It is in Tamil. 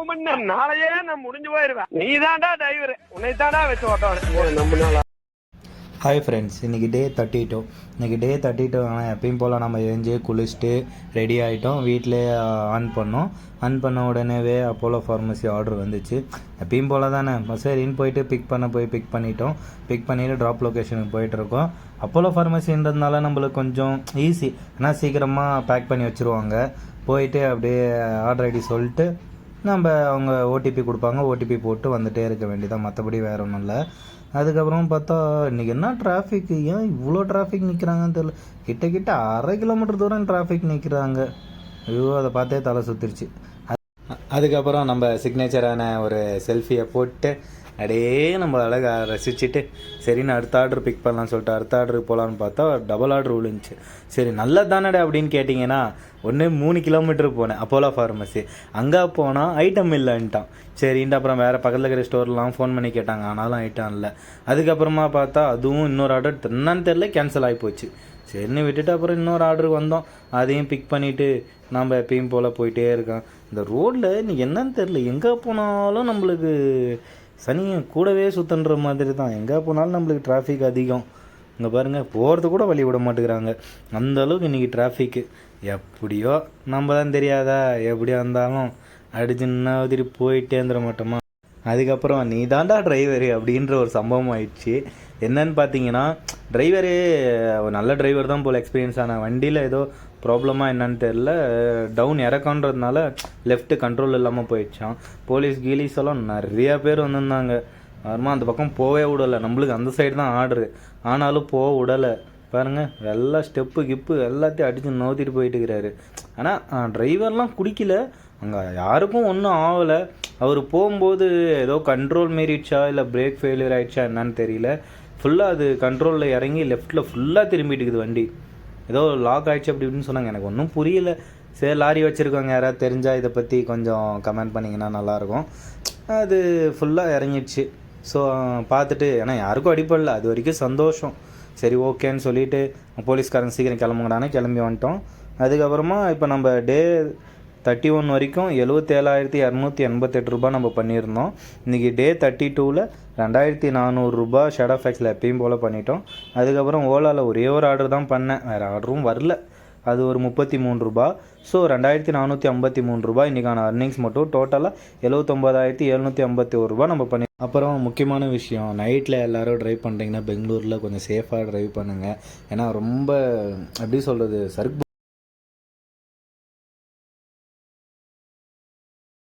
மணி நேரம் நாளையே நான் முடிஞ்சு போயிருவேன். நீ தாண்டா டிரைவர், உன்னை தாண்டா வச்சு ஓட்டணும் நம்மளால. ஹாய் ஃப்ரெண்ட்ஸ், இன்றைக்கி டே 32. இன்றைக்கி டே 32. ஆனால் எப்பயும் போல் நம்ம எழுந்து குளிச்சுட்டு ரெடி ஆகிட்டோம். வீட்டிலே ஆன் பண்ண உடனேவே அப்போலோ ஃபார்மசி ஆர்டர் வந்துச்சு. எப்பயும் போல் தானே, சரின்னு போயிட்டு பிக் பண்ணிட்டோம். பிக் பண்ணிவிட்டு ட்ராப் லொக்கேஷனுக்கு போயிட்டுருக்கோம். அப்போலோ ஃபார்மசின்றதுனால நம்மளுக்கு கொஞ்சம் ஈஸி, ஆனால் சீக்கிரமாக பேக் பண்ணி வச்சுருவாங்க. போயிட்டு அப்படியே ஆர்டர் ஐடி சொல்லிட்டு நம்ம அவங்க ஓடிபி கொடுப்பாங்க, ஓடிபி போட்டு வந்துகிட்டே இருக்க வேண்டியதான், மற்றபடி வேறு ஒன்றும் இல்லை. அதுக்கப்புறம் பார்த்தா இன்றைக்கி என்ன டிராஃபிக்கு, ஏன் இவ்வளோ டிராஃபிக் நிற்கிறாங்கன்னு தெரியல. கிட்ட 1/2 கிலோமீட்டர் தூரம் டிராஃபிக் நிற்கிறாங்க. ஐயோ, அதை பார்த்தே தலை சுற்றிருச்சு. அதுக்கப்புறம் நம்ம சிக்னேச்சரான ஒரு செல்ஃபியை போட்டு அப்படியே நம்ம அழகாக ரசிச்சுட்டு சரின்னு அடுத்த ஆர்டர் பிக் பண்ணலான்னு சொல்லிட்டு அடுத்த ஆர்டருக்கு போகலான்னு பார்த்தா டபுள் ஆர்டர் விழுந்துச்சு. சரி நல்லது தானடே அப்படின்னு கேட்டிங்கன்னா, 3 கிலோமீட்டர் போனேன் அப்போலோ ஃபார்மசி. அங்கே போனால் ஐட்டம் இல்லைன்ட்டான். சரின்ட்டு அப்புறம் வேறு பக்கத்தில் இருக்கிற ஸ்டோர்லாம் ஃபோன் பண்ணி கேட்டாங்க, ஆனாலும் ஐட்டம் இல்லை. அதுக்கப்புறமா பார்த்தா அதுவும் இன்னொரு ஆர்டர் என்னன்னு தெரில கேன்சல் ஆகி போச்சு. சரின்னு விட்டுட்டு அப்புறம் இன்னொரு ஆர்டருக்கு வந்தோம். அதையும் பிக் பண்ணிவிட்டு நம்ம எப்பயும் போல் போயிட்டே இருக்கோம். இந்த ரோட்டில் இன்னைக்கு என்னன்னு தெரில, எங்கே போனாலும் நம்மளுக்கு சனியை கூடவே சுத்தன்ற மாதிரி தான். எங்கே போனாலும் நம்மளுக்கு டிராஃபிக் அதிகம். இங்கே பாருங்கள், போகிறது கூட வழி விட மாட்டேங்கிறாங்க, அந்தளவுக்கு இன்றைக்கி டிராஃபிக்கு. எப்படியோ நம்ம தான் தெரியாதா, எப்படியா இருந்தாலும் அடிச்சுன்னா திருப்பி போயிட்டே இருந்துட மாட்டோமா. அதுக்கப்புறம் நீ தாண்டா டிரைவரு அப்படின்ற ஒரு சம்பவம் ஆயிடுச்சு. என்னன்னு பார்த்தீங்கன்னா, டிரைவரு நல்ல டிரைவர் தான் போல், எக்ஸ்பீரியன்ஸ் ஆன வண்டியில் ஏதோ ப்ராப்ளமாக என்னன்னு தெரில, டவுன் இறக்கன்றதுனால லெஃப்ட்டு கண்ட்ரோல் இல்லாமல் போயிடுச்சான். போலீஸ் எல்லாம் நிறையா பேர் வந்திருந்தாங்க. அப்புறமா அந்த பக்கம் போவே விடலை, நம்மளுக்கு அந்த சைடு தான் ஆர்டரு, ஆனாலும் போக விடலை. பாருங்கள், எல்லாம் ஸ்டெப்பு எல்லாத்தையும் அடித்து நோத்திட்டு போயிட்டு இருக்கிறாரு. ஆனால் டிரைவர்லாம் குடிக்கல, அங்கே யாருக்கும் ஒன்றும் ஆகலை. அவர் போகும்போது ஏதோ கண்ட்ரோல் மீறிடுச்சா இல்லை பிரேக் ஃபெயிலியர் ஆகிடுச்சா என்னன்னு தெரியல. ஃபுல்லாக அது கண்ட்ரோலில் இறங்கி லெஃப்ட்டில் ஃபுல்லாக திரும்பிட்டு இருக்குது வண்டி. ஏதோ லாக் ஆகிடுச்சு அப்படி இப்படின்னு சொன்னாங்க, எனக்கு ஒன்றும் புரியல. சரி, லாரி வச்சுருக்கோங்க, யாராவது தெரிஞ்சால் இதை பற்றி கொஞ்சம் கமெண்ட் பண்ணிங்கன்னா நல்லாயிருக்கும். அது ஃபுல்லாக இறங்கிடுச்சு. ஸோ பார்த்துட்டு, ஏன்னா யாருக்கும் அடிப்படல, அது வரைக்கும் சந்தோஷம். சரி ஓகேன்னு சொல்லிவிட்டு போலீஸ்காரங்க சீக்கிரம் கிளம்புங்கடானே கிளம்பி வந்துட்டோம். அதுக்கப்புறமா இப்போ நம்ம டே 31 வரைக்கும் 77,288 ரூபா நம்ம பண்ணியிருந்தோம். இன்றைக்கி டே 32ல் 2,400 ரூபா ஷேடோ ஃபேக்ஸில் எப்பயும் போல் பண்ணிட்டோம். அதுக்கப்புறம் ஓலாவில் ஒரே ஒரு ஆர்டர் தான் பண்ணேன், வேறு ஆர்டரும் வரல. அது ஒரு 33 ரூபா. ஸோ 2,453 ரூபா இன்றைக்கான அர்னிங்ஸ் மட்டும். டோட்டலாக 79,751 ரூபா நம்ம பண்ணி. அப்புறம் முக்கியமான விஷயம், நைட்டில் எல்லோரும் ட்ரைவ் பண்ணுறீங்கன்னா பெங்களூரில் கொஞ்சம் சேஃபாக ட்ரைவ் பண்ணுங்கள். ஏன்னா ரொம்ப எப்படி சொல்கிறது, சர்க்